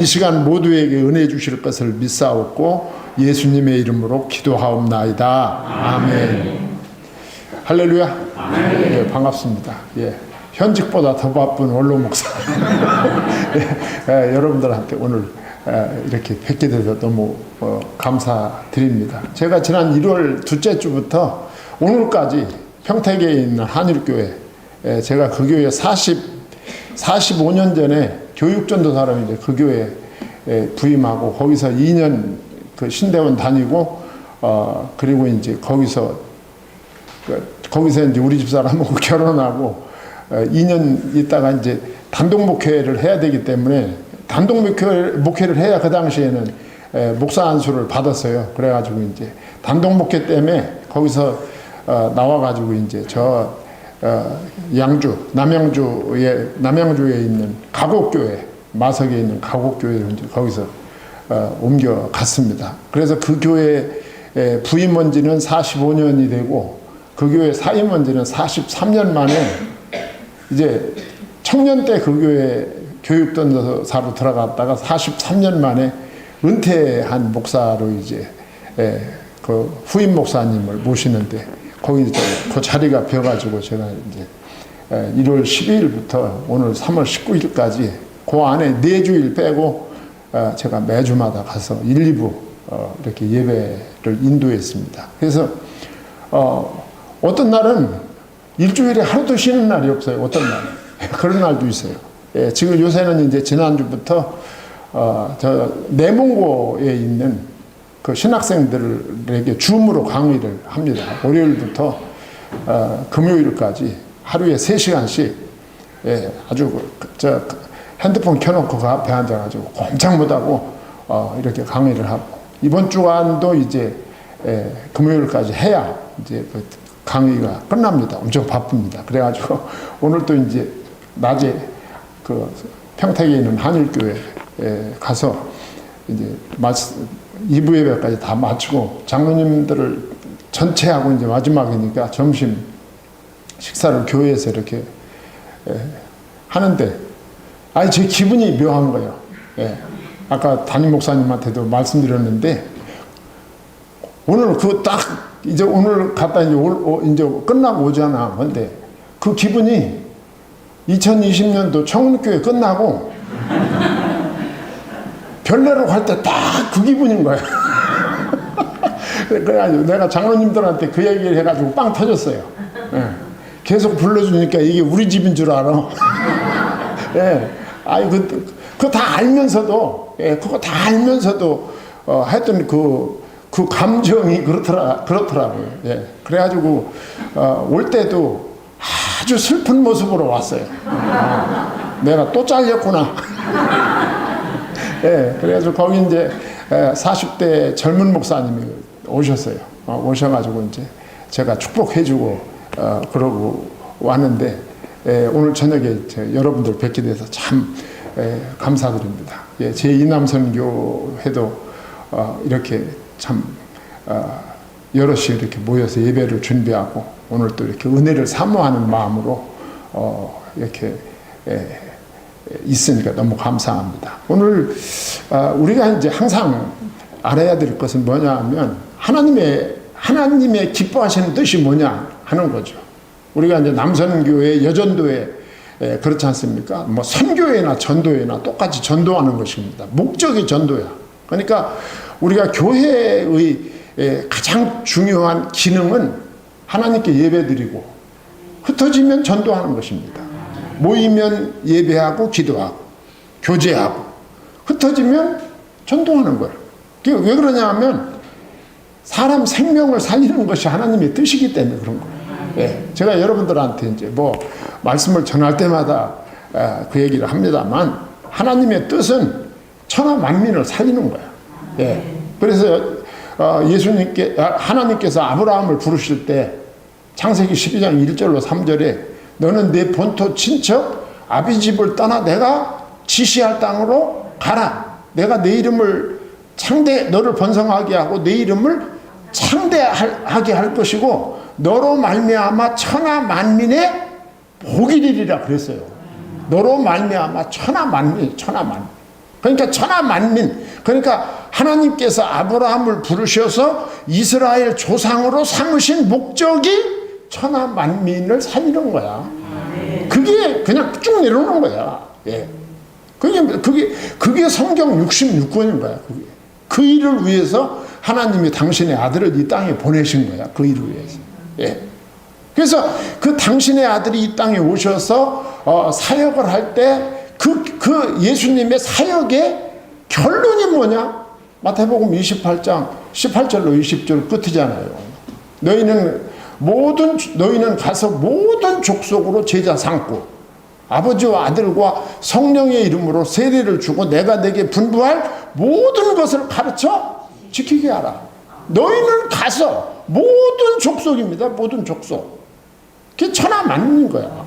이 시간 모두에게 은혜 주실 것을 믿사옵고 예수님의 이름으로 기도하옵나이다. 아멘. 할렐루야. 아멘. 예, 반갑습니다. 예, 현직보다 더 바쁜 원로 목사. 예, 여러분들한테 오늘 이렇게 뵙게 돼서 너무 감사드립니다. 제가 지난 1월 둘째 주부터 오늘까지 평택에 있는 한일교회, 제가 그 교회 45년 전에 교육전도사로 이제 그 교회에 부임하고 거기서 2년 그 신대원 다니고 그리고 이제 거기서 이제 우리 집사람하고 결혼하고 2년 있다가 이제 단독 목회를 해야 되기 때문에 단독 목회를 해야 그 당시에는 목사 안수를 받았어요. 그래가지고 이제 단독 목회 때문에 거기서 나와가지고 이제 저 남양주에 있는 가곡교회, 마석에 있는 가곡교회로 이제 거기서 옮겨갔습니다. 그래서 그 교회 부임한 지는 45년이 되고 그 교회 사임한 지는 43년 만에 이제 청년 때 그 교회 교육전도사로 들어갔다가 43년 만에 은퇴한 목사로 이제 그 후임 목사님을 모시는데 거기 그 자리가 비어가지고 제가 이제 1월 12일부터 오늘 3월 19일까지 그 안에 4주일 빼고 제가 매주마다 가서 1, 2부 이렇게 예배를 인도했습니다. 그래서 어떤 날은 일주일에 하루도 쉬는 날이 없어요. 어떤 날은 그런 날도 있어요. 예, 지금 요새는 이제 지난주부터 저 내몽고에 있는 그 신학생들에게 줌으로 강의를 합니다. 월요일부터 금요일까지 하루에 3시간씩 아주 저 핸드폰 켜놓고 그 앞에 앉아가지고 꼼짝 못하고 이렇게 강의를 하고 이번 주간도 이제 금요일까지 해야 이제 그 강의가 끝납니다. 엄청 바쁩니다. 그래가지고 오늘 또 이제 낮에 그 평택에 있는 한일교회에 가서 이제 2부 예배까지 다 마치고 장로님들을 전체하고 이제 마지막이니까 점심 식사를 교회에서 이렇게 하는데 제 기분이 묘한 거예요. 예. 아까 담임 목사님한테도 말씀드렸는데 오늘 이제 오늘 갔다 이제 끝나고 오잖아. 근데 그 기분이 2020년도 청운교회 끝나고 별내로 갈 때 딱 그 기분인 거야. 그래가지고 내가 장로님들한테 그 얘기를 해가지고 빵 터졌어요. 예. 계속 불러주니까 이게 우리 집인 줄 알아. 예. 그거 다 알면서도, 그거 다 알면서도, 하여튼 그 감정이 그렇더라고요. 예. 그래가지고, 올 때도 아주 슬픈 모습으로 왔어요. 내가 또 잘렸구나. 예, 그래가지고 거기 이제 40대 젊은 목사님이 오셨어요. 오셔가지고 이제 제가 축복해주고 그러고 왔는데 오늘 저녁에 여러분들 뵙게 돼서 참 감사드립니다. 예, 제 이남선교회도 이렇게 참 여럿이 이렇게 모여서 예배를 준비하고 오늘 또 이렇게 은혜를 사모하는 마음으로 이렇게 있으니까 너무 감사합니다. 오늘 우리가 이제 항상 알아야 될 것은 뭐냐 하면 하나님의 기뻐하시는 뜻이 뭐냐 하는 거죠. 우리가 이제 남선교회, 여전도회 그렇지 않습니까? 뭐 선교회나 전도회나 똑같이 전도하는 것입니다. 목적이 전도야. 그러니까 우리가 교회의 가장 중요한 기능은 하나님께 예배드리고 흩어지면 전도하는 것입니다. 모이면 예배하고 기도하고 교제하고 흩어지면 전도하는 거예요. 왜 그러냐 하면 사람 생명을 살리는 것이 하나님의 뜻이기 때문에 그런 거예요. 예, 제가 여러분들한테 이제 뭐 말씀을 전할 때마다 그 얘기를 합니다만 하나님의 뜻은 천하 만민을 살리는 거예요. 예, 그래서 하나님께서 아브라함을 부르실 때 창세기 12장 1절로 3절에 너는 내 본토 친척 아비집을 떠나 내가 지시할 땅으로 가라. 내가 내 이름을 너를 번성하게 하고 내 이름을 창대하게 할 것이고 너로 말미암아 천하 만민의 복이 되리라 그랬어요. 너로 말미암아 천하 만민. 그러니까 천하 만민, 그러니까 하나님께서 아브라함을 부르셔서 이스라엘 조상으로 삼으신 목적이 천하 만민을 살리는 거야. 그게 그냥 쭉 내려오는 거야. 예. 그게 성경 66권인 거야. 그게. 그 일을 위해서 하나님이 당신의 아들을 이 땅에 보내신 거야. 그 일을 위해서. 예. 그래서 그 당신의 아들이 이 땅에 오셔서 사역을 할 때 그 예수님의 사역의 결론이 뭐냐? 마태복음 28장 18절로 20절 끝이잖아요. 너희는 가서 모든 족속으로 제자 삼고 아버지와 아들과 성령의 이름으로 세례를 주고 내가 내게 분부할 모든 것을 가르쳐 지키게 하라. 너희는 가서 모든 족속입니다. 모든 족속. 그게 천하 만민인 거야.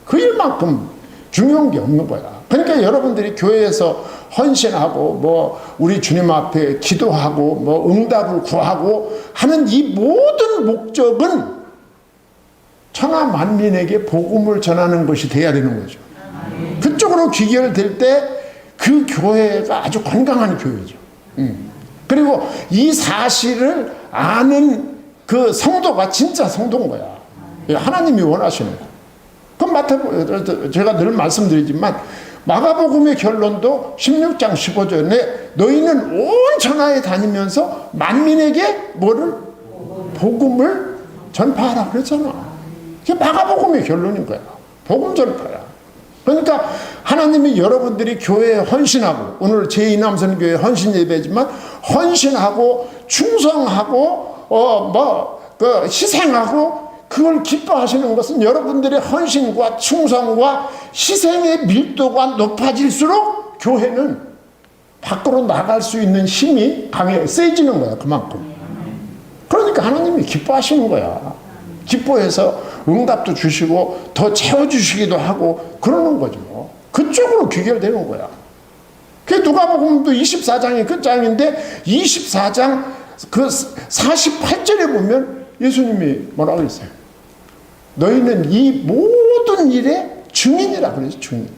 그 일만큼 중요한 게 없는 거야. 그러니까 여러분들이 교회에서 헌신하고 뭐 우리 주님 앞에 기도하고 뭐 응답을 구하고 하는 이 모든 목적은 천하 만민에게 복음을 전하는 것이 돼야 되는 거죠. 그쪽으로 귀결될 때 그 교회가 아주 건강한 교회죠. 그리고 이 사실을 아는 그 성도가 진짜 성도인 거야. 하나님이 원하시는 거야. 그럼 제가 늘 말씀드리지만 마가복음의 결론도 16장 15절에 너희는 온 천하에 다니면서 만민에게 뭐를? 복음을 전파하라 그랬잖아. 그게 마가복음의 결론인 거야. 복음 전파야. 그러니까 하나님이 여러분들이 교회에 헌신하고, 오늘 제2남선교회 헌신 예배지만 헌신하고 충성하고 희생하고 그걸 기뻐하시는 것은 여러분들의 헌신과 충성과 희생의 밀도가 높아질수록 교회는 밖으로 나갈 수 있는 힘이 세지는 거야. 그만큼. 그러니까 하나님이 기뻐하시는 거야. 기뻐해서 응답도 주시고 더 채워주시기도 하고 그러는 거죠. 그쪽으로 귀결되는 거야. 그 누가복음도 24장이 끝장인데 24장 그 48절에 보면 예수님이 뭐라고 했어요? 너희는 이 모든 일의 증인이라 그래서 증인.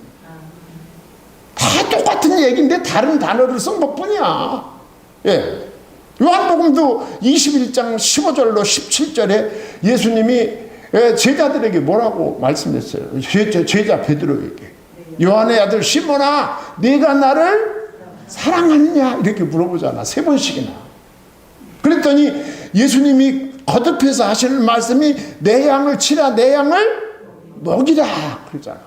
다 똑같은 얘기인데 다른 단어를 쓴 것뿐이야. 예. 요한복음도 21장 15절로 17절에 예수님이 제자들에게 뭐라고 말씀했어요? 제자 베드로에게. 요한의 아들 시몬아, 네가 나를 사랑하느냐? 이렇게 물어보잖아. 3번씩이나. 그랬더니 예수님이 거듭해서 하시는 말씀이 내 양을 치라, 내 양을 먹이라 그러잖아.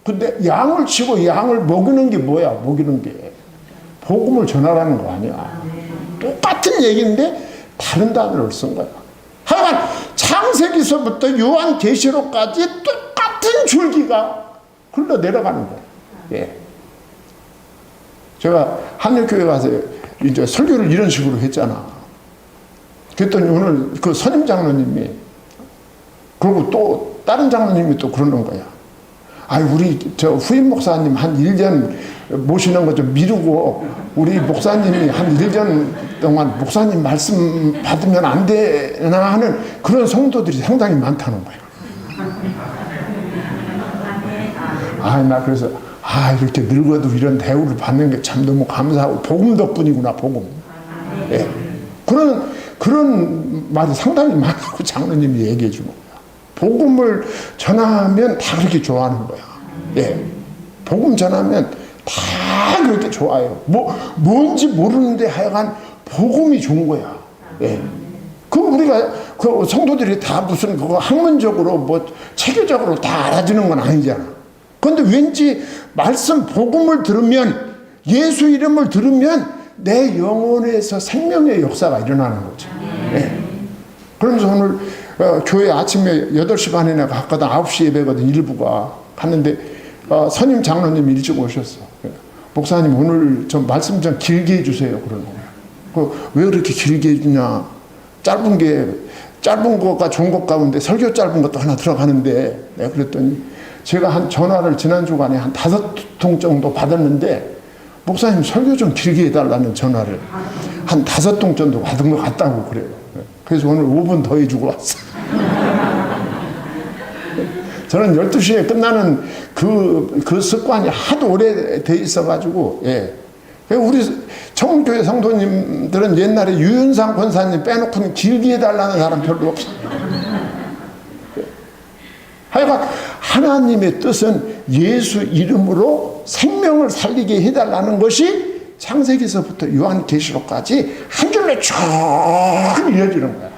근데 양을 치고 양을 먹이는 게 뭐야? 먹이는 게 복음을 전하라는 거 아니야. 똑같은 얘기인데 다른 단어를 쓴 거야. 하여간 창세기서부터 요한계시록까지 똑같은 줄기가 흘러 내려가는 거야. 예. 제가 한일교회 가서 이제 설교를 이런 식으로 했잖아. 그랬더니 오늘 그 선임 장로님이, 그리고 또 다른 장로님이 또 그러는 거야. 우리 저 후임 목사님 한 1년 모시는 거 좀 미루고 우리 목사님이 한 1년 동안 목사님 말씀 받으면 안 되나 하는 그런 성도들이 상당히 많다는 거야. 나 그래서 이렇게 늙어도 이런 대우를 받는 게 참 너무 감사하고 복음 덕분이구나, 복음. 예. 그런 말이 상당히 많다고 장로님이 얘기해 주는 거야. 복음을 전하면 다 그렇게 좋아하는 거야. 예. 복음 전하면 다 그렇게 좋아해요. 뭔지 모르는데 하여간 복음이 좋은 거야. 예. 우리가 그 성도들이 다 무슨 그거 학문적으로 체계적으로 다 알아주는 건 아니잖아. 그런데 왠지 말씀 복음을 들으면, 예수 이름을 들으면 내 영혼에서 생명의 역사가 일어나는 거지. 예. 그러면서 오늘 교회 아침에 8시 반에 내가 갔거든. 9시 예배거든. 일부가 갔는데 선임 장로님 일찍 오셨어. 목사님 오늘 좀 말씀 좀 길게 해주세요. 그러는 거야. 왜 그렇게 길게 해주냐. 짧은 거가 좋은 것 가운데 설교 짧은 것도 하나 들어가는데, 내가 그랬더니 제가 한 전화를 지난 주간에 한 5통 정도 받았는데 목사님 설교 좀 길게 해달라는 전화를 한 5통 정도 받은 것 같다고 그래요. 그래서 오늘 5분 더 해주고 왔어요. 저는 12시에 끝나는 그 습관이 하도 오래돼 있어가지고, 예. 우리 청교회 성도님들은 옛날에 유윤상 권사님 빼놓고는 길게 해달라는 사람 별로 없어요. 하여간 하나님의 뜻은 예수 이름으로 생명을 살리게 해달라는 것이 창세기서부터 요한계시록까지 한 줄로 쭉 이어지는 거야.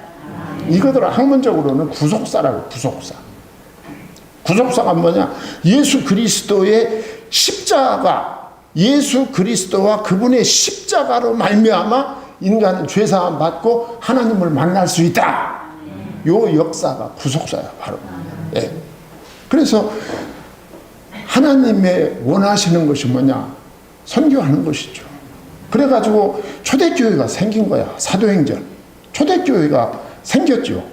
이거들 학문적으로는 구속사라고. 구속사. 구속사가 뭐냐? 예수 그리스도의 십자가, 예수 그리스도와 그분의 십자가로 말미암아 인간은 죄사함 받고 하나님을 만날 수 있다. 요 역사가 구속사야 바로. 예. 그래서 하나님의 원하시는 것이 뭐냐? 선교하는 것이죠. 그래가지고 초대교회가 생긴 거야. 사도행전. 초대교회가 생겼죠.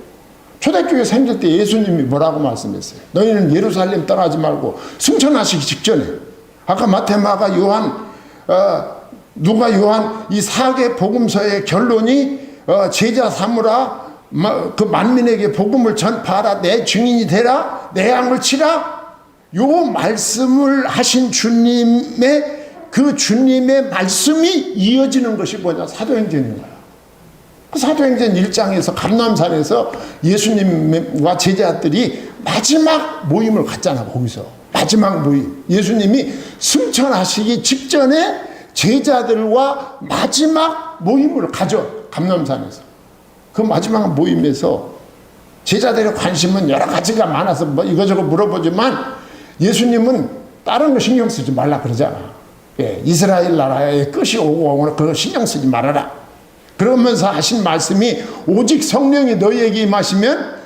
초대교회 생길 때 예수님이 뭐라고 말씀했어요? 너희는 예루살렘 떠나지 말고 승천하시기 직전에, 아까 마태, 마가, 요한, 누가, 요한 이 4개 복음서의 결론이 제자 삼으라, 그 만민에게 복음을 전파하라, 내 증인이 되라, 내 양을 치라. 요 말씀을 하신 주님의 그 주님의 말씀이 이어지는 것이 뭐냐? 사도행전인 거야. 그 사도행전 1장에서 감람산에서 예수님과 제자들이 마지막 모임을 갖잖아. 거기서 마지막 모임, 예수님이 승천하시기 직전에 제자들과 마지막 모임을 가져. 감람산에서 그 마지막 모임에서 제자들의 관심은 여러 가지가 많아서 뭐 이거저거 물어보지만 예수님은 다른 거 신경 쓰지 말라 그러잖아. 예, 이스라엘 나라의 끝이 오고 그거 신경 쓰지 말아라. 그러면서 하신 말씀이 오직 성령이 너희에게 임하시면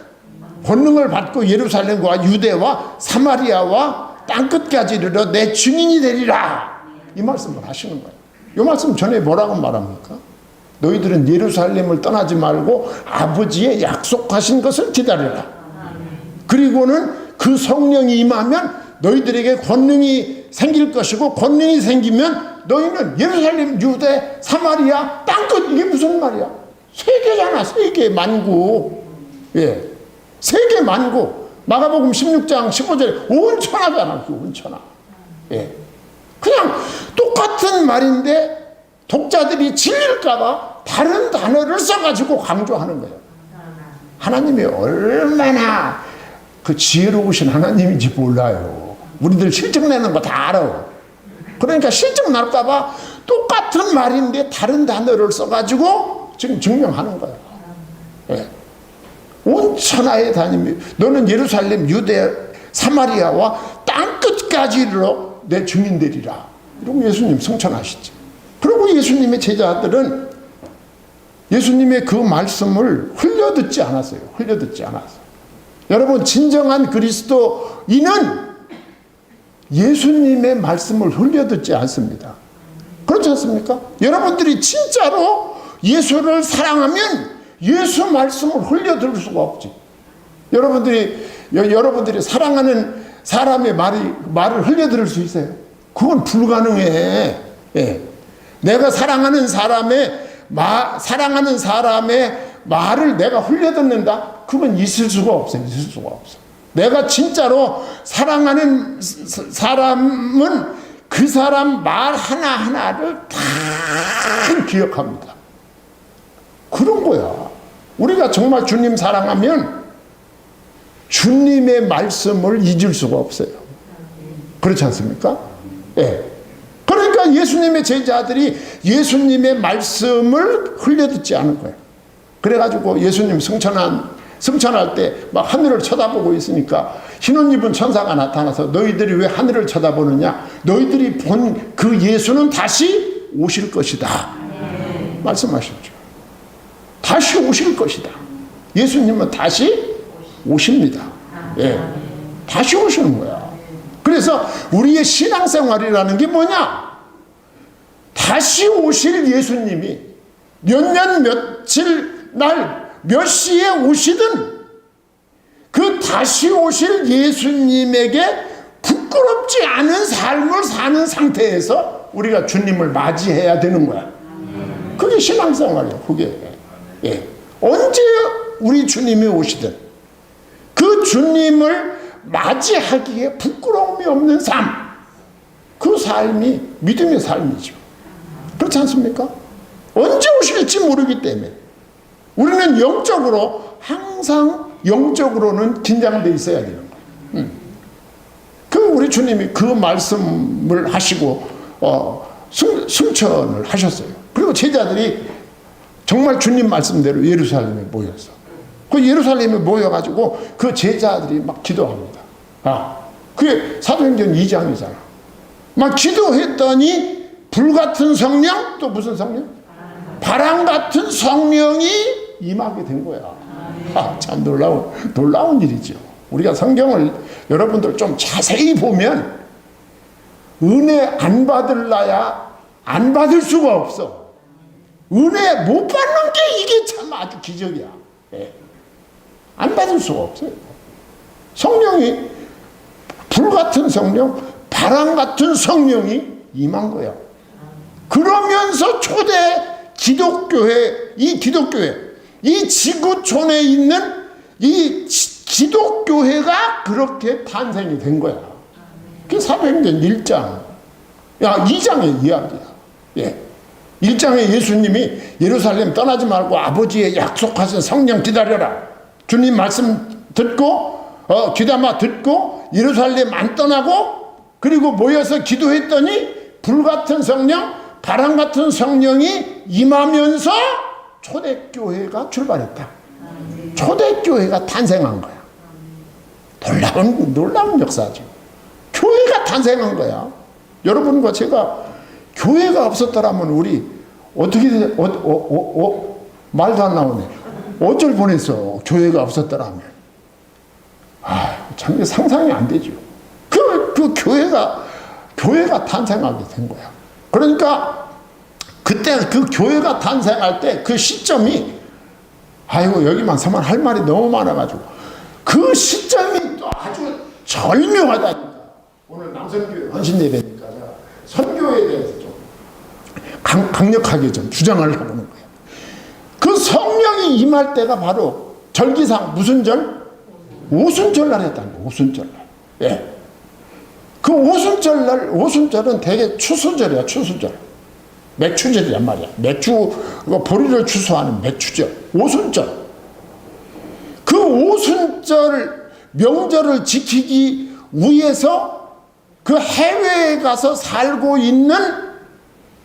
권능을 받고 예루살렘과 유대와 사마리아와 땅끝까지 이르러 내 증인이 되리라. 이 말씀을 하시는 거예요. 이 말씀 전에 뭐라고 말합니까? 너희들은 예루살렘을 떠나지 말고 아버지의 약속하신 것을 기다려라. 그리고는 그 성령이 임하면 너희들에게 권능이 생길 것이고, 권능이 생기면 너희는 예루살렘, 유대, 사마리아, 땅끝. 이게 무슨 말이야? 세계잖아. 세계 만국. 예, 세계 만국. 마가복음 16장 15절에 온 천하잖아. 온 천하. 예, 그냥 똑같은 말인데 독자들이 질릴까봐 다른 단어를 써가지고 강조하는 거예요. 하나님이 얼마나 그 지혜로우신 하나님인지 몰라요. 우리들 실증 내는 거 다 알아. 그러니까 실증 날까봐 똑같은 말인데 다른 단어를 써가지고 지금 증명하는 거예요. 예. 온 천하에 다니며 너는 예루살렘, 유대, 사마리아와 땅끝까지 이르러 내 증인 되리라. 이러고 예수님 승천하시죠. 그리고 예수님의 제자들은 예수님의 그 말씀을 흘려듣지 않았어요. 흘려듣지 않았어요. 여러분, 진정한 그리스도인은 예수님의 말씀을 흘려듣지 않습니다. 그렇지 않습니까? 여러분들이 진짜로 예수를 사랑하면 예수 말씀을 흘려들을 수가 없지. 여러분들이 사랑하는 사람의 말을 흘려들을 수 있어요? 그건 불가능해. 예. 내가 사랑하는 사람의 말을 내가 흘려듣는다? 그건 있을 수가 없어요. 있을 수가 없어. 내가 진짜로 사랑하는 사람은 그 사람 말 하나하나를 다 기억합니다. 그런 거야. 우리가 정말 주님 사랑하면 주님의 말씀을 잊을 수가 없어요. 그렇지 않습니까? 예. 그러니까 예수님의 제자들이 예수님의 말씀을 흘려듣지 않은 거예요. 그래가지고 예수님 승천할 때 막 하늘을 쳐다보고 있으니까 흰 옷 입은 천사가 나타나서 너희들이 왜 하늘을 쳐다보느냐? 너희들이 본 그 예수는 다시 오실 것이다. 말씀하셨죠. 다시 오실 것이다. 예수님은 다시 오십니다. 예. 다시 오시는 거야. 그래서 우리의 신앙생활이라는 게 뭐냐? 다시 오실 예수님이 몇 년 며칠 날 몇 시에 오시든 그 다시 오실 예수님에게 부끄럽지 않은 삶을 사는 상태에서 우리가 주님을 맞이해야 되는 거야. 그게 신앙생활이에요. 그게. 예. 언제 우리 주님이 오시든 그 주님을 맞이하기에 부끄러움이 없는 삶, 그 삶이 믿음의 삶이죠. 그렇지 않습니까? 언제 오실지 모르기 때문에 우리는 영적으로 항상 영적으로는 긴장돼 있어야 되는 거예요. 그 우리 주님이 그 말씀을 하시고 승천을 하셨어요. 그리고 제자들이 정말 주님 말씀대로 예루살렘에 모였어. 그 예루살렘에 모여가지고 그 제자들이 막 기도합니다. 그게 사도행전 2장이잖아. 막 기도했더니 불같은 성령, 또 무슨 성령? 바람 같은 성령이 임하게 된 거야. 참 놀라운 일이죠. 우리가 성경을 여러분들 좀 자세히 보면 은혜 안 받을라야 안 받을 수가 없어. 은혜 못 받는 게 이게 참 아주 기적이야. 안 받을 수가 없어요. 성령이 불같은 성령, 바람 같은 성령이 임한 거야. 그러면서 초대 기독교회, 이 지구촌에 있는 이 기독교회가 그렇게 탄생이 된 거야. 그게 사도행전 1장. 2장의 이야기야. 1장에 예수님이 예루살렘 떠나지 말고 아버지의 약속하신 성령 기다려라. 주님 말씀 듣고 귀담아 듣고 예루살렘 안 떠나고 그리고 모여서 기도했더니 불같은 성령, 바람 같은 성령이 임하면서 초대교회가 출발했다. 초대교회가 탄생한 거야. 놀라운 역사죠. 교회가 탄생한 거야. 여러분과 제가 교회가 없었더라면 우리 어떻게 말도 안 나오네. 어쩔 뻔했어. 교회가 없었더라면. 참 상상이 안 되죠. 그 교회가 탄생하게 된 거야. 그러니까 그때 그 교회가 탄생할 때 그 시점이 여기만 서면 할 말이 너무 많아가지고 그 시점이 또 아주 절묘하다니까. 오늘 남선교회 헌신예배니까 선교에 대해서 좀 강력하게 좀 주장을 하는 거예요. 그 성령이 임할 때가 바로 절기상 무슨 절? 오순절날 했다는 거예요. 오순절날. 그 오순절은 되게 추수절이야. 추수절. 맥추절이란 말이야. 보리를 추수하는 맥추절. 오순절. 그 오순절 명절을 지키기 위해서 그 해외에 가서 살고 있는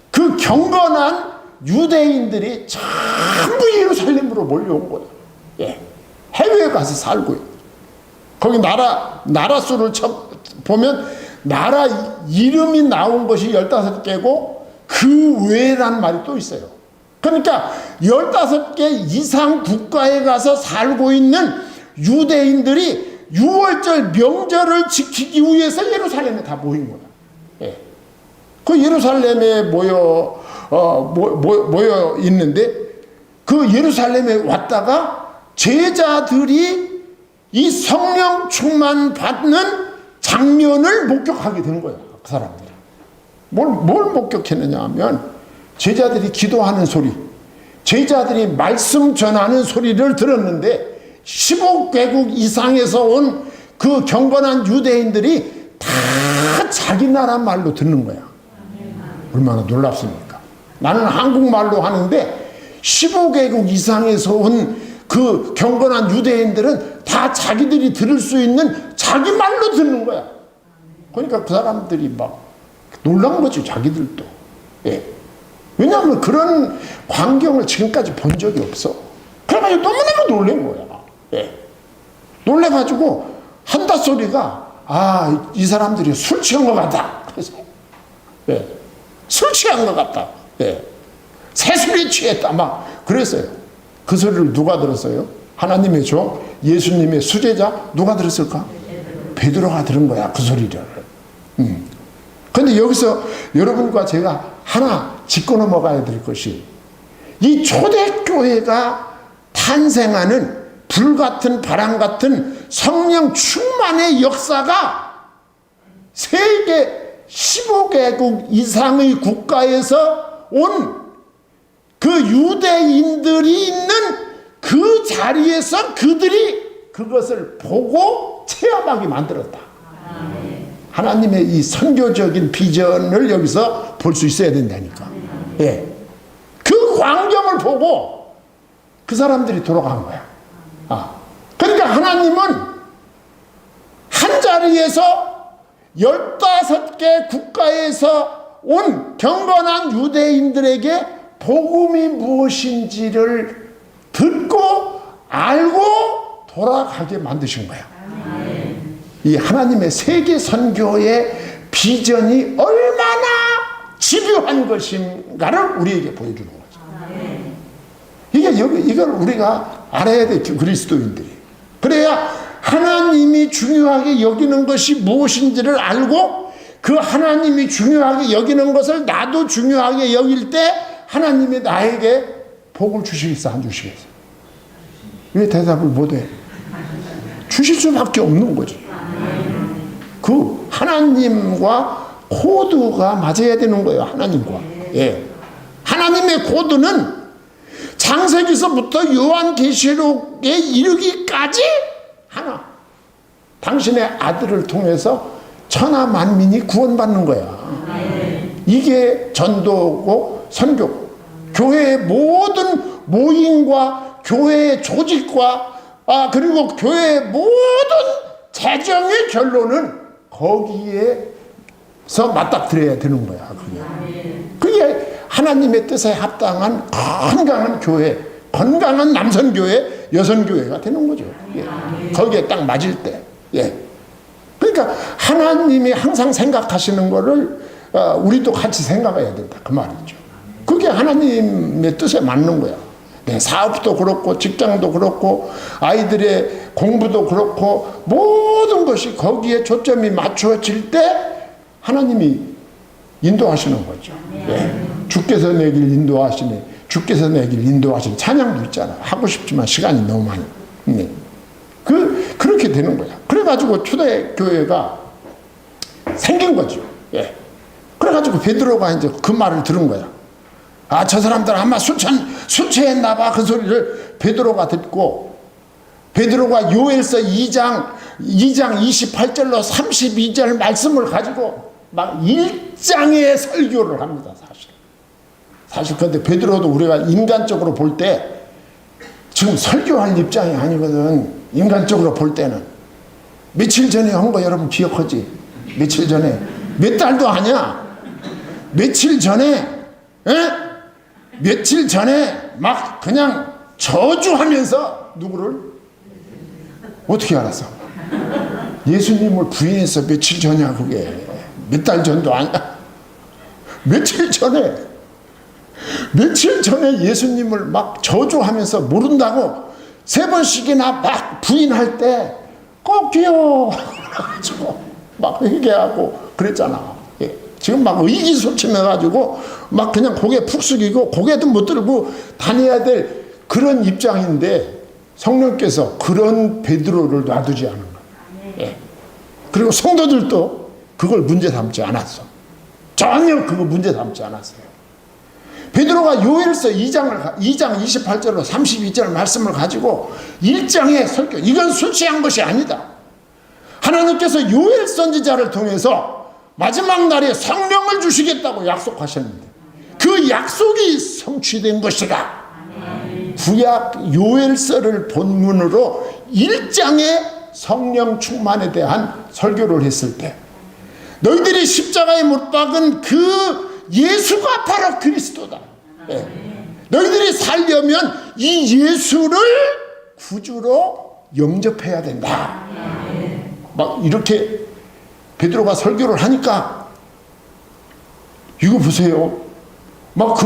그 경건한 유대인들이 전부 예루살렘으로 몰려온 거야. 해외에 가서 살고 있고. 거기 나라 수를 보면 나라 이름이 나온 것이 15개고 그 외란 말이 또 있어요. 그러니까 15개 이상 국가에 가서 살고 있는 유대인들이 6월절 명절을 지키기 위해서 예루살렘에 다 모인 거야. 그 예루살렘에 모여 있는데 그 예루살렘에 왔다가 제자들이 이 성령 충만 받는 장면을 목격하게 된 거야. 그 사람들이. 뭘 목격했느냐 하면 제자들이 기도하는 소리, 제자들이 말씀 전하는 소리를 들었는데 15개국 이상에서 온 그 경건한 유대인들이 다 자기 나라 말로 듣는 거야. 얼마나 놀랍습니까? 나는 한국말로 하는데 15개국 이상에서 온 그 경건한 유대인들은 다 자기들이 들을 수 있는 자기 말로 듣는 거야. 그러니까 그 사람들이 막 놀란 거지, 자기들도. 왜냐하면 그런 광경을 지금까지 본 적이 없어. 그래가지고 너무너무 놀란 거야. 놀래가지고 한다 소리가 이 사람들이 술 취한 것 같다. 그래서 술 취한 것 같다. 새술에 취했다. 막 그랬어요. 그 소리를 누가 들었어요? 하나님의 종, 예수님의 수제자 누가 들었을까? 베드로가 들은 거야, 그 소리를. 그런데 여기서 여러분과 제가 하나 짚고 넘어가야 될 것이 이 초대교회가 탄생하는 불같은 바람 같은 성령 충만의 역사가 세계 15개국 이상의 국가에서 온 그 유대인들이 있는 그 자리에서 그들이 그것을 보고 체험하게 만들었다. 하나님의 이 선교적인 비전을 여기서 볼 수 있어야 된다니까. 예. 그 광경을 보고 그 사람들이 돌아간 거야. 그러니까 하나님은 한 자리에서 15개 국가에서 온 경건한 유대인들에게 복음이 무엇인지를 듣고 알고 돌아가게 만드신 거야. 이 하나님의 세계 선교의 비전이 얼마나 집요한 것인가를 우리에게 보여주는 거죠. 이걸 우리가 알아야 돼, 그리스도인들이. 그래야 하나님이 중요하게 여기는 것이 무엇인지를 알고 그 하나님이 중요하게 여기는 것을 나도 중요하게 여길 때 하나님이 나에게 복을 주시겠어, 안 주시겠어? 왜 대답을 못해? 주실 수밖에 없는 거지. 그 하나님과 코드가 맞아야 되는 거예요. 하나님과. 예. 하나님의 코드는 창세기서부터 요한계시록에 이르기까지 하나. 당신의 아들을 통해서 천하 만민이 구원받는 거야. 이게 전도고 선교고. 교회의 모든 모임과 교회의 조직과 그리고 교회의 모든 재정의 결론은 거기에서 맞닥뜨려야 되는 거야. 그게 하나님의 뜻에 합당한 건강한 교회, 건강한 남선교회, 여선교회가 되는 거죠. 예. 거기에 딱 맞을 때. 예. 그러니까 하나님이 항상 생각하시는 거를 우리도 같이 생각해야 된다. 그 말이죠. 그게 하나님의 뜻에 맞는 거야. 네, 사업도 그렇고 직장도 그렇고 아이들의 공부도 그렇고 모든 것이 거기에 초점이 맞춰질 때 하나님이 인도하시는 거죠. 예. 주께서 내 길 인도하시네. 주께서 내 길 인도하시네. 찬양도 있잖아. 하고 싶지만 시간이 너무 많이. 네. 그렇게 되는 거야. 그래가지고 초대교회가 생긴 거죠. 예. 그래가지고 베드로가 이제 그 말을 들은 거야. 저 사람들 아마 술 취했나봐. 그 소리를 베드로가 듣고, 베드로가 요엘서 2장 28절로 32절 말씀을 가지고 막 1장의 설교를 합니다. 사실 근데 베드로도 우리가 인간적으로 볼 때 지금 설교할 입장이 아니거든. 인간적으로 볼 때는 며칠 전에 한 거 여러분 기억하지? 며칠 전에 몇 달도 아니야. 며칠 전에 며칠 전에 막 그냥 저주하면서 누구를 어떻게 알았어? 예수님을 부인해서 며칠 전이야. 그게 몇 달 전도 아니야. 며칠 전에 예수님을 막 저주하면서 모른다고 3번씩이나 막 부인할 때 꼭 귀여워 가지고 막 회개하고 그랬잖아. 예. 지금 막 의기소침해가지고 막 그냥 고개 푹 숙이고 고개도 못 들고 다녀야 될 그런 입장인데 성령께서 그런 베드로를 놔두지 않은 거예요. 예. 그리고 성도들도 그걸 문제 삼지 않았어. 전혀 그거 문제 삼지 않았어요. 베드로가 요엘서 2장 28절로 32절 말씀을 가지고 1장의 설교, 이건 술 취한 것이 아니다. 하나님께서 요엘 선지자를 통해서 마지막 날에 성령을 주시겠다고 약속하셨는데 그 약속이 성취된 것이다. 구약 요엘서를 본문으로 1장의 성령 충만에 대한 설교를 했을 때 너희들이 십자가에 못 박은 그 예수가 바로 그리스도다. 네. 너희들이 살려면 이 예수를 구주로 영접해야 된다. 막 이렇게 베드로가 설교를 하니까 이거 보세요. 막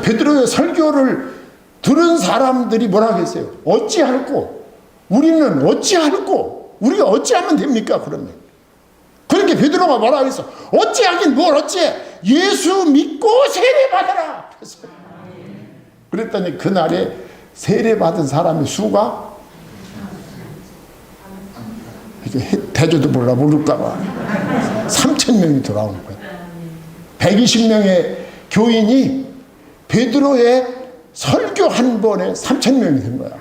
베드로의 설교를 들은 사람들이 뭐라 했어요? 어찌할꼬? 우리는 어찌할꼬? 우리가 어찌하면 됩니까? 그러면. 그러니까 베드로가 뭐라 했어? 어찌하긴 뭘 어찌해? 예수 믿고 세례받아라. 그랬더니 그날에 세례받은 사람의 수가 대조도 모를까봐 3,000명이 돌아오는 거예요. 120명의 교인이 베드로의 설교 한 번에 3,000명이 된 거야.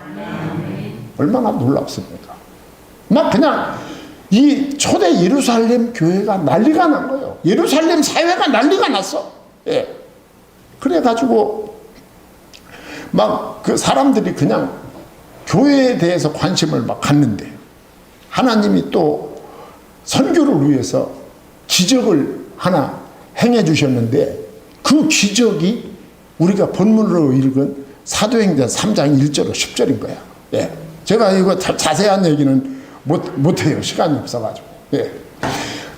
얼마나 놀랍습니까? 막 그냥 이 초대 예루살렘 교회가 난리가 난 거예요. 예루살렘 사회가 난리가 났어. 예. 그래가지고 막 그 사람들이 그냥 교회에 대해서 관심을 막 갖는데, 하나님이 또 선교를 위해서 기적을 하나 행해 주셨는데, 그 기적이 우리가 본문으로 읽은 사도행전 3장 1절로 10절인 거야. 예. 제가 이거 자세한 얘기는 못해요. 시간이 없어가지고. 예.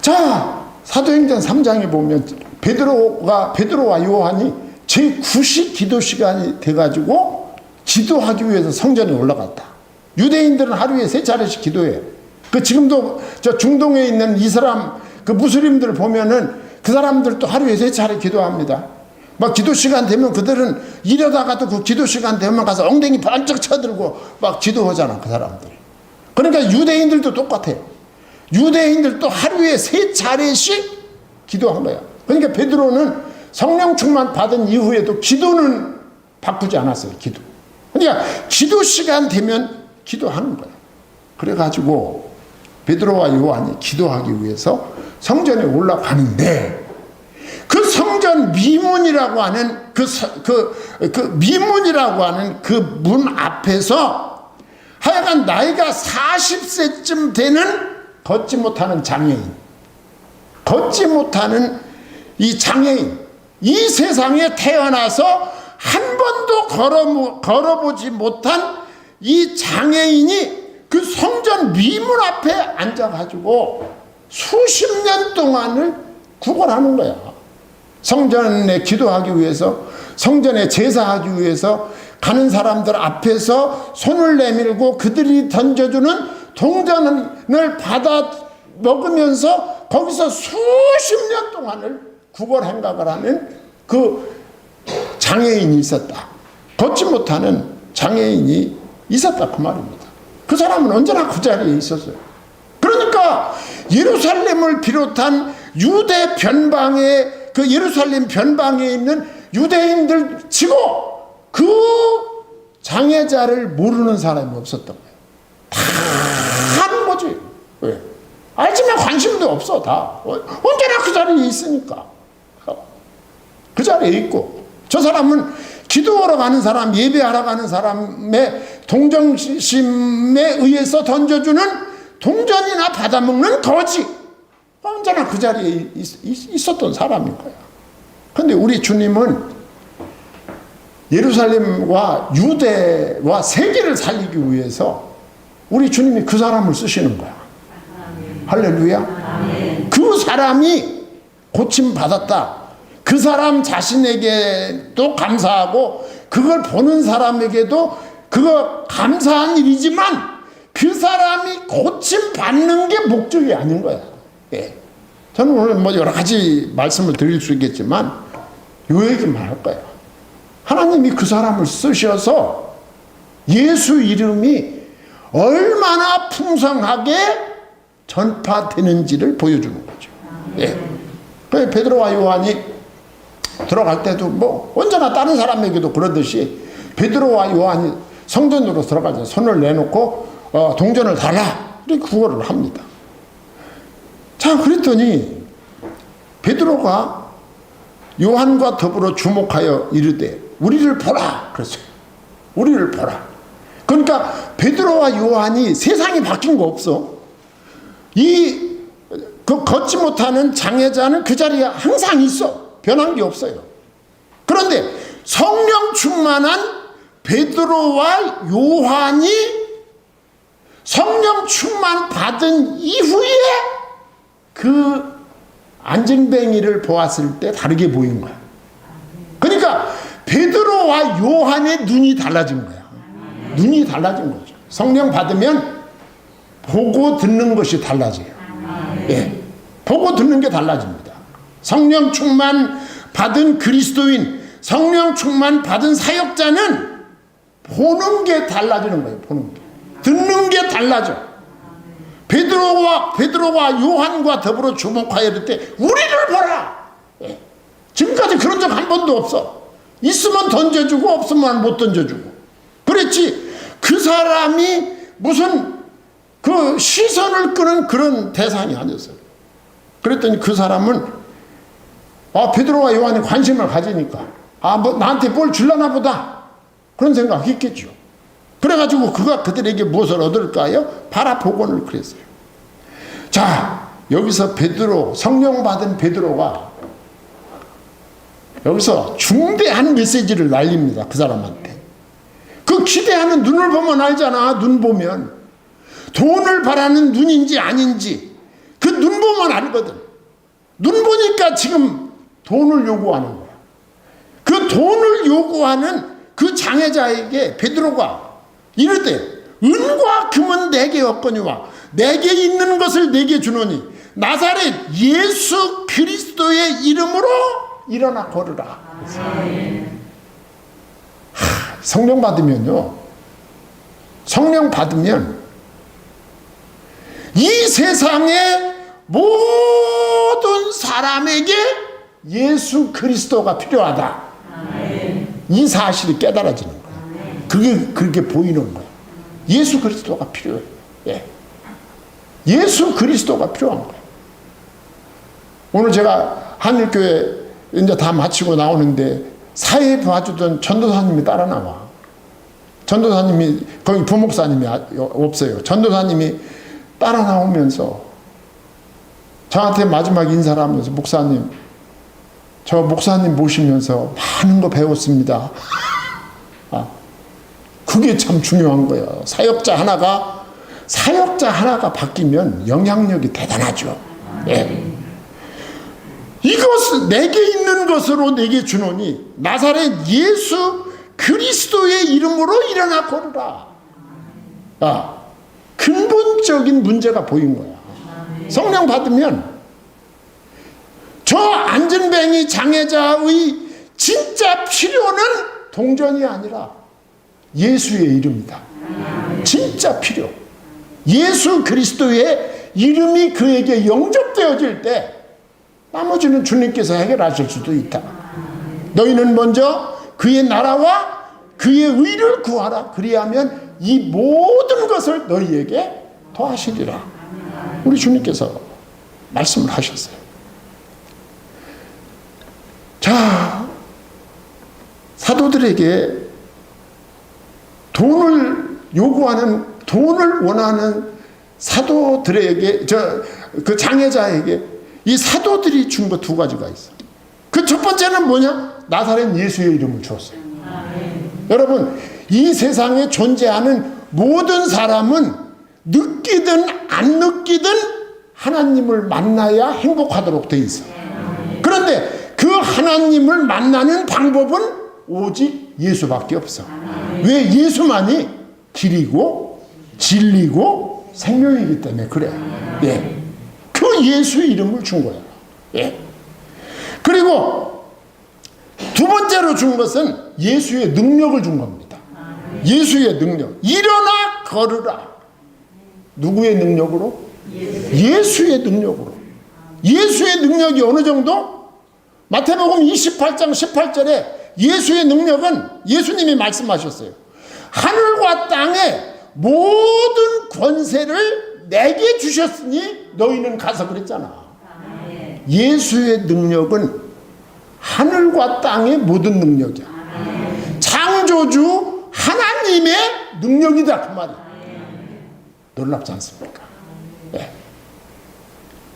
자, 사도행전 3장에 보면 베드로와 요한이 제9시 기도 시간이 돼가지고 기도하기 위해서 성전에 올라갔다. 유대인들은 하루에 3차례씩 기도해요. 그 지금도 저 중동에 있는 이슬람 그 무슬림들 보면은 그 사람들도 하루에 3차례 기도합니다. 막 기도 시간 되면 그들은 이러다가도 그 기도 시간 되면 가서 엉덩이 번쩍 쳐들고 막 기도하잖아, 그 사람들이. 그러니까 유대인들도 똑같아요. 유대인들도 하루에 3차례씩 기도한 거야. 그러니까 베드로는 성령 충만 받은 이후에도 기도는 바꾸지 않았어요. 기도. 그러니까 기도 시간 되면 기도하는 거야. 그래가지고 베드로와 요한이 기도하기 위해서 성전에 올라가는데, 그 성전 미문이라고 하는 미문이라고 하는 그 문 앞에서 하여간 나이가 40세쯤 되는 걷지 못하는 장애인, 걷지 못하는 이 장애인, 이 세상에 태어나서 한 번도 걸어보지 못한 이 장애인이 그 성전 미문 앞에 앉아가지고 수십 년 동안을 구걸하는 거야. 성전에 기도하기 위해서, 성전에 제사하기 위해서 가는 사람들 앞에서 손을 내밀고 그들이 던져주는 동전을 받아 먹으면서 거기서 수십 년 동안을 구걸 행각을 하는 그 장애인이 있었다. 걷지 못하는 장애인이 있었다, 그 말입니다. 그 사람은 언제나 그 자리에 있었어요. 그러니까 예루살렘을 비롯한 유대 변방에, 그 예루살렘 변방에 있는 유대인들 치고 그 장애자를 모르는 사람이 없었던 거예요. 다 하는 거지. 왜? 알지만 관심도 없어. 다 언제나 그 자리에 있으니까. 그 자리에 있고, 저 사람은 기도하러 가는 사람, 예배하러 가는 사람의 동정심에 의해서 던져주는 동전이나 받아먹는 거지. 언제나 그 자리에 있었던 사람인 거야. 그런데 우리 주님은 예루살렘과 유대와 세계를 살리기 위해서 우리 주님이 그 사람을 쓰시는 거야. 할렐루야. 그 사람이 고침받았다. 그 사람 자신에게도 감사하고 그걸 보는 사람에게도 그거 감사한 일이지만 그 사람이 고침받는 게 목적이 아닌 거야. 예. 저는 오늘 뭐 여러 가지 말씀을 드릴 수 있겠지만 요 얘기만 할 거예요. 하나님이 그 사람을 쓰셔서 예수 이름이 얼마나 풍성하게 전파되는지를 보여주는 거죠. 예. 그래서 베드로와 요한이 들어갈 때도 뭐 언제나 다른 사람에게도 그러듯이 베드로와 요한이 성전으로 들어가서 손을 내놓고 동전을 달라, 이렇게 구걸을 합니다. 자, 그랬더니 베드로가 요한과 더불어 주목하여 이르되 우리를 보라 그랬어요. 우리를 보라. 그러니까 베드로와 요한이 세상이 바뀐 거 없어. 그 걷지 못하는 장애자는 그 자리에 항상 있어. 변한 게 없어요. 그런데 성령 충만한 베드로와 요한이 성령 충만 받은 이후에 그 안증뱅이를 보았을 때 다르게 보인 거야. 그러니까 베드로와 요한의 눈이 달라진 거야. 눈이 달라진 거죠. 성령 받으면 보고 듣는 것이 달라져요. 예. 보고 듣는 게 달라집니다. 성령 충만 받은 그리스도인, 성령 충만 받은 사역자는 보는 게 달라지는 거예요. 보는 게. 듣는 게 달라져. 베드로와 요한과 더불어 주목하여 이르되 우리를 보라. 예. 지금까지 그런 적 한 번도 없어. 있으면 던져주고 없으면 못 던져주고 그랬지. 그 사람이 무슨 그 시선을 끄는 그런 대상이 아니었어요. 그랬더니 그 사람은 베드로와 요한이 관심을 가지니까 뭐 나한테 뭘 줄라나 보다 그런 생각했겠죠. 그래가지고 그가 그들에게 무엇을 얻을까요? 바라보고는 그랬어요. 자, 여기서 베드로, 성령 받은 베드로가 여기서 중대한 메시지를 날립니다. 그 사람한테. 그 기대하는 눈을 보면 알잖아. 눈 보면 돈을 바라는 눈인지 아닌지 그 눈 보면 알거든. 눈 보니까 지금 돈을 요구하는 거야. 그 돈을 요구하는 그 장애자에게 베드로가 이르되 은과 금은 내게 없거니와 내게 있는 것을 내게 주노니 나사렛 예수 그리스도의 이름으로 일어나 걸으라. 성령 받으면요, 성령 받으면 이 세상의 모든 사람에게 예수 그리스도가 필요하다. 이 사실이 깨달아지는 거예요. 그게 그렇게 보이는 거예요. 예수 그리스도가 필요해요. 예. 예수 그리스도가 필요한 거예요. 오늘 제가 한일교회 이제 다 마치고 나오는데 사회 봐주던 전도사님이 따라 나와. 전도사님이, 거기 부목사님이 없어요. 전도사님이 따라 나오면서 저한테 마지막 인사를 하면서 목사님, 저 목사님 모시면서 많은 거 배웠습니다. 그게 참 중요한 거예요. 사역자 하나가 바뀌면 영향력이 대단하죠. 예. 이것을 내게 있는 것으로 내게 주노니 나사렛 예수 그리스도의 이름으로 일어나 걸으라. 근본적인 문제가 보인 거야. 성령 받으면 저 안전뱅이 장애자의 진짜 필요는 동전이 아니라 예수의 이름이다. 진짜 필요. 예수 그리스도의 이름이 그에게 영접되어질 때 나머지는 주님께서 해결하실 수도 있다. 너희는 먼저 그의 나라와 그의 의를 구하라. 그리하면 이 모든 것을 너희에게 더하시리라. 우리 주님께서 말씀을 하셨어요. 자, 사도들에게 돈을 요구하는, 돈을 원하는 사도들에게, 그 장애자에게 이 사도들이 준 거 두 가지가 있어. 그 첫 번째는 뭐냐? 나사렛 예수의 이름을 주었어요. 여러분, 이 세상에 존재하는 모든 사람은 느끼든 안 느끼든 하나님을 만나야 행복하도록 돼 있어. 그런데 그 하나님을 만나는 방법은 오직 예수밖에 없어. 왜? 예수만이 길이고 진리고 생명이기 때문에 그래. 예. 그 예수 이름을 준 거야. 예. 그리고 두 번째로 준 것은 예수의 능력을 준 겁니다. 예수의 능력. 일어나 걸으라. 누구의 능력으로? 예수의 능력으로. 예수의 능력이 어느 정도? 마태복음 28장 18절에 예수의 능력은 예수님이 말씀하셨어요. 하늘과 땅의 모든 권세를 내게 주셨으니 너희는 가서 그랬잖아. 예수의 능력은 하늘과 땅의 모든 능력이야. 창조주 하나님의 능력이다 그 말이야. 놀랍지 않습니까? 네.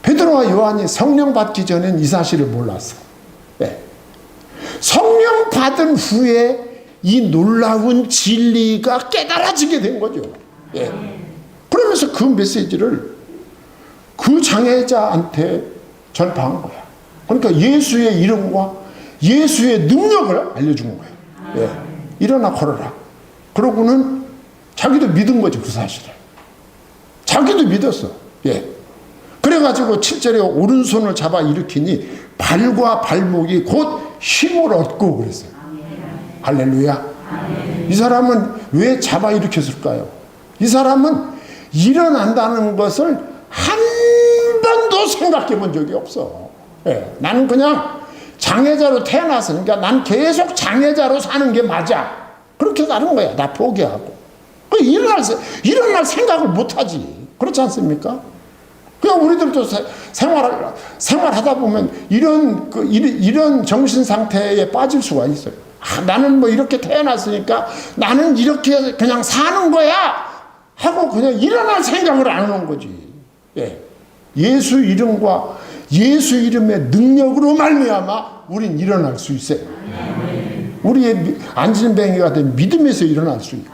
베드로와 요한이 성령 받기 전엔 이 사실을 몰랐어. 네. 성령 받은 후에 이 놀라운 진리가 깨달아지게 된 거죠. 예. 그러면서 그 메시지를 그 장애자한테 전파한 거야. 그러니까 예수의 이름과 예수의 능력을 알려준 거야. 예. 일어나 걸어라. 그러고는 자기도 믿은 거죠, 그 사실을. 자기도 믿었어. 예. 그래가지고 7절에 오른손을 잡아 일으키니 발과 발목이 곧 힘을 얻고 그랬어요. 할렐루야. 이 사람은 왜 잡아 일으켰을까요? 이 사람은 일어난다는 것을 한 번도 생각해 본 적이 없어. 예. 나는 그냥 장애자로 태어났으니까 난 계속 장애자로 사는 게 맞아. 그렇게 사는 거야. 나 포기하고. 일어날 생각을 못 하지. 그렇지 않습니까? 그냥 우리들도 생활하다 보면 이런 정신 상태에 빠질 수가 있어요. 나는 뭐 이렇게 태어났으니까 나는 이렇게 그냥 사는 거야 하고 그냥 일어날 생각을 안 하는 거지. 예. 예수 이름과 예수 이름의 능력으로 말미암아 우린 일어날 수 있어요. 우리의 안진뱅이가 된 믿음에서 일어날 수 있고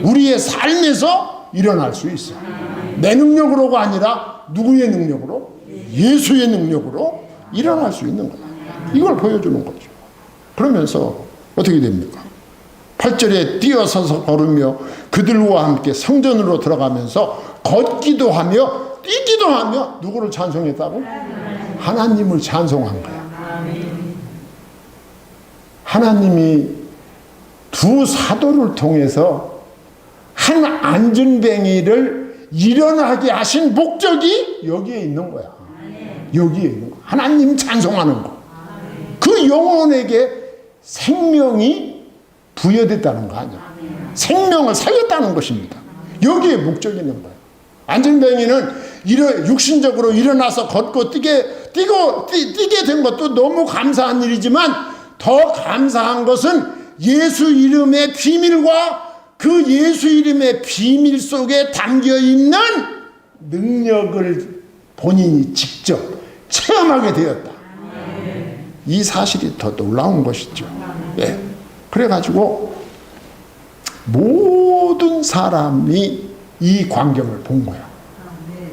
우리의 삶에서 일어날 수 있어요. 내 능력으로가 아니라 누구의 능력으로? 예수의 능력으로 일어날 수 있는 거야. 이걸 보여주는 거죠. 그러면서 어떻게 됩니까? 8절에 뛰어서서 걸으며 그들과 함께 성전으로 들어가면서 걷기도 하며 뛰기도 하며 누구를 찬송했다고? 하나님을 찬송한 거야. 하나님이 두 사도를 통해서 한 안전뱅이를 일어나게 하신 목적이 여기에 있는 거야. 여기에 있는 거야. 하나님 찬송하는 거. 그 영혼에게 생명이 부여됐다는 거 아니야. 생명을 살렸다는 것입니다. 여기에 목적이 있는 거야. 안전뱅이는 육신적으로 일어나서 걷고 뛰게 된 것도 너무 감사한 일이지만 더 감사한 것은 예수 이름의 비밀과 그 예수 이름의 비밀 속에 담겨있는 능력을 본인이 직접 체험하게 되었다. 이 사실이 더 놀라운 것이죠. 예. 그래가지고 모든 사람이 이 광경을 본 거야.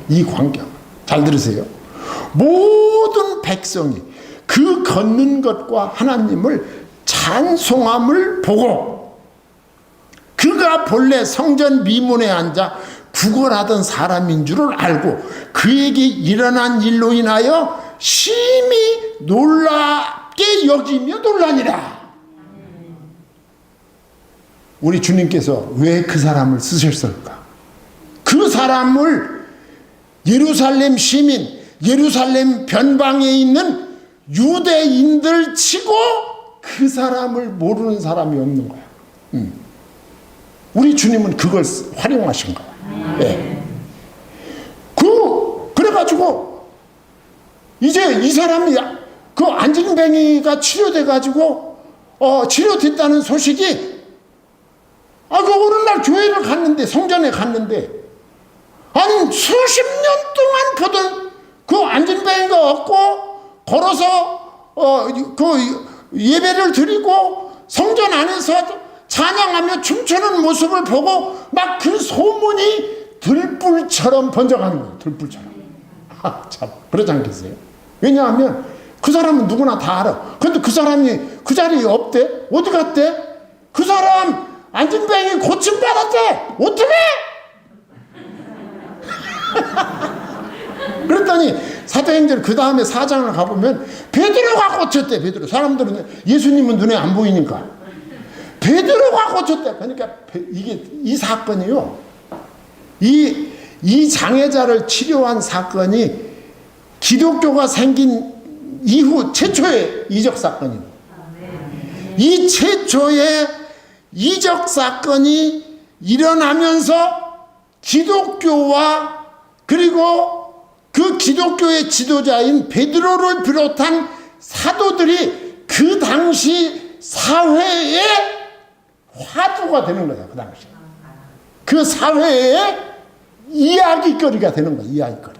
이 광경. 잘 들으세요. 모든 백성이 그 걷는 것과 하나님을 찬송함을 보고 그가 본래 성전 미문에 앉아 구걸하던 사람인 줄을 알고 그에게 일어난 일로 인하여 심히 놀랍게 여기며 놀라니라. 우리 주님께서 왜 그 사람을 쓰셨을까? 그 사람을 예루살렘 시민, 예루살렘 변방에 있는 유대인들 치고 그 사람을 모르는 사람이 없는 거야. 우리 주님은 그걸 활용하신 거야. 예. 그래가지고 이제 이 사람이 그 안진뱅이가 치료돼가지고 치료됐다는 소식이 그 어느 날 교회를 갔는데 성전에 갔는데 한 수십 년 동안 보던 그 안진뱅이가 없고 걸어서 그 예배를 드리고 성전 안에서 찬양하며 춤추는 모습을 보고 막 그 소문이 들불처럼 번져가는 거예요. 들불처럼. 참 그러지 않겠어요? 왜냐하면 그 사람은 누구나 다 알아. 근데 그 사람이 그 자리에 없대. 어디 갔대? 그 사람 안진뱅이 고침받았대. 어떻게? 그랬더니 사도행전 그 다음에 4장을 가보면 베드로가 고쳤대. 베드로. 사람들은 예수님은 눈에 안 보이니까 베드로가 고쳤대. 그러니까 이게 이 사건이요. 이 장애자를 치료한 사건이 기독교가 생긴 이후 최초의 이적 사건입니다. 이 최초의 이적 사건이 일어나면서 기독교와 그리고 그 기독교의 지도자인 베드로를 비롯한 사도들이 그 당시 사회의 화두가 되는 거야. 그 당시 그 사회의 이야기거리가 되는 거야. 이야기거리.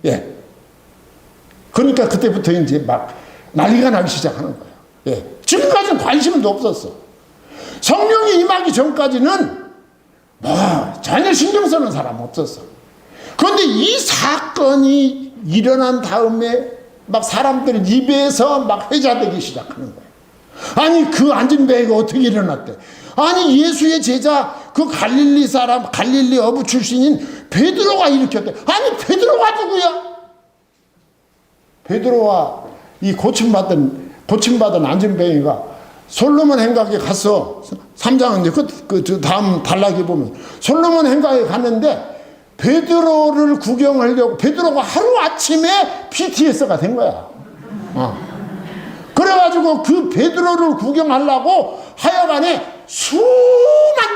예. 그러니까 그때부터 이제 막 난리가 나기 시작하는 거야. 예. 지금까지는 관심도 없었어. 성령이 임하기 전까지는 전혀 신경 쓰는 사람 없었어. 그런데 이 사건이 일어난 다음에 막 사람들 입에서 막 회자되기 시작하는 거야. 아니 그 안진뱅이가 어떻게 일어났대? 아니 예수의 제자 그 갈릴리 사람 갈릴리 어부 출신인 베드로가 일으켰대. 아니 베드로가 누구야? 베드로와 이 고침받은 안진뱅이가 솔로몬 행각에 갔어. 3장은 그 다음 단락에 보면 솔로몬 행각에 갔는데 베드로를 구경하려고 베드로가 하루아침에 PTS가 된 거야. 그래가지고 그 베드로를 구경하려고 하여간에 수만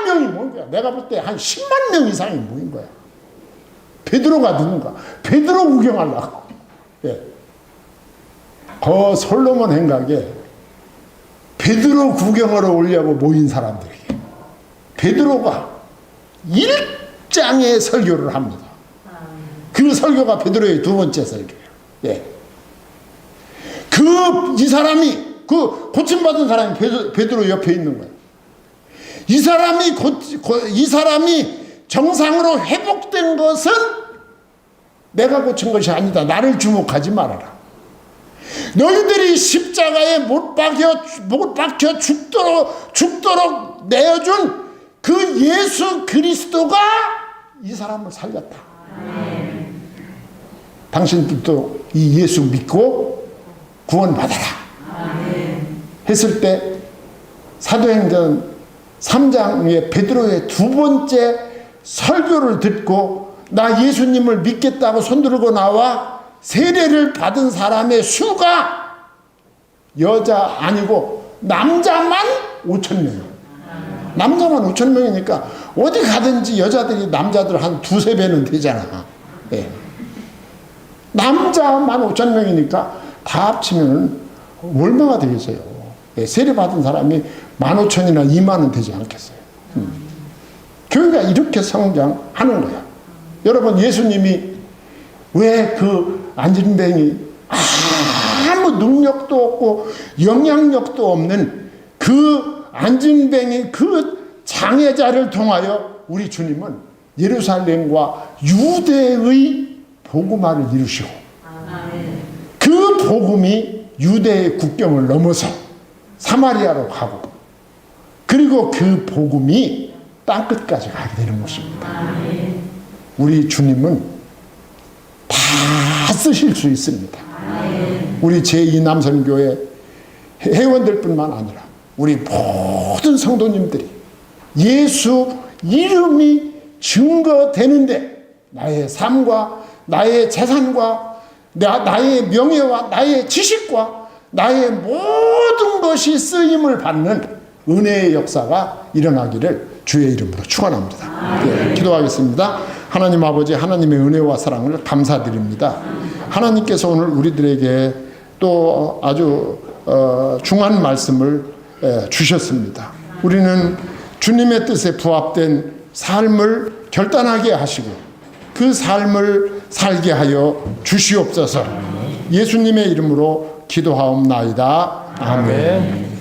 명이 모인 거야. 내가 볼 때 한 10만 명 이상이 모인 거야. 베드로가 누군가? 베드로 구경하려고. 예. 그 솔로몬 행각에 베드로 구경하러 오려고 모인 사람들에게 베드로가 1장의 설교를 합니다. 그 설교가 베드로의 두 번째 설교예요. 예. 이 사람이, 고침받은 사람이 베드로 옆에 있는 거예요. 이 사람이 정상으로 회복된 것은 내가 고친 것이 아니다. 나를 주목하지 말아라. 너희들이 십자가에 못 박혀 죽도록 내어준 그 예수 그리스도가 이 사람을 살렸다. 당신들도 이 예수 믿고 구원받아라. 했을 때 사도행전 3장의 베드로의 두 번째 설교를 듣고 나 예수님을 믿겠다고 손들고 나와 세례를 받은 사람의 수가 여자 아니고 남자만 5,000명. 남자만 5,000명이니까 어디 가든지 여자들이 남자들 한 두세 배는 되잖아. 예. 남자만 5,000명이니까 다 합치면 얼마가 되겠어요? 예. 세례 받은 사람이 15,000이나 2만은 되지 않겠어요? 교회가 이렇게 성장하는 거야. 여러분, 예수님이 왜 그 안진뱅이 아무 능력도 없고 영향력도 없는 그 안진뱅이 그 장애자를 통하여 우리 주님은 예루살렘과 유대의 복음화를 이루시고 그 복음이 유대의 국경을 넘어서 사마리아로 가고 그리고 그 복음이 땅끝까지 가게 되는 것입니다. 우리 주님은 다 쓰실 수 있습니다. 우리 제2남선교회 회원들뿐만 아니라 우리 모든 성도님들이 예수 이름이 증거되는데 나의 삶과 나의 재산과 나의 명예와 나의 지식과 나의 모든 것이 쓰임을 받는 은혜의 역사가 일어나기를 주의 이름으로 축원합니다. 네, 기도하겠습니다. 하나님 아버지, 하나님의 은혜와 사랑을 감사드립니다. 하나님께서 오늘 우리들에게 또 아주 중요한 말씀을 주셨습니다. 우리는 주님의 뜻에 부합된 삶을 결단하게 하시고 그 삶을 살게 하여 주시옵소서. 예수님의 이름으로 기도하옵나이다. 아멘.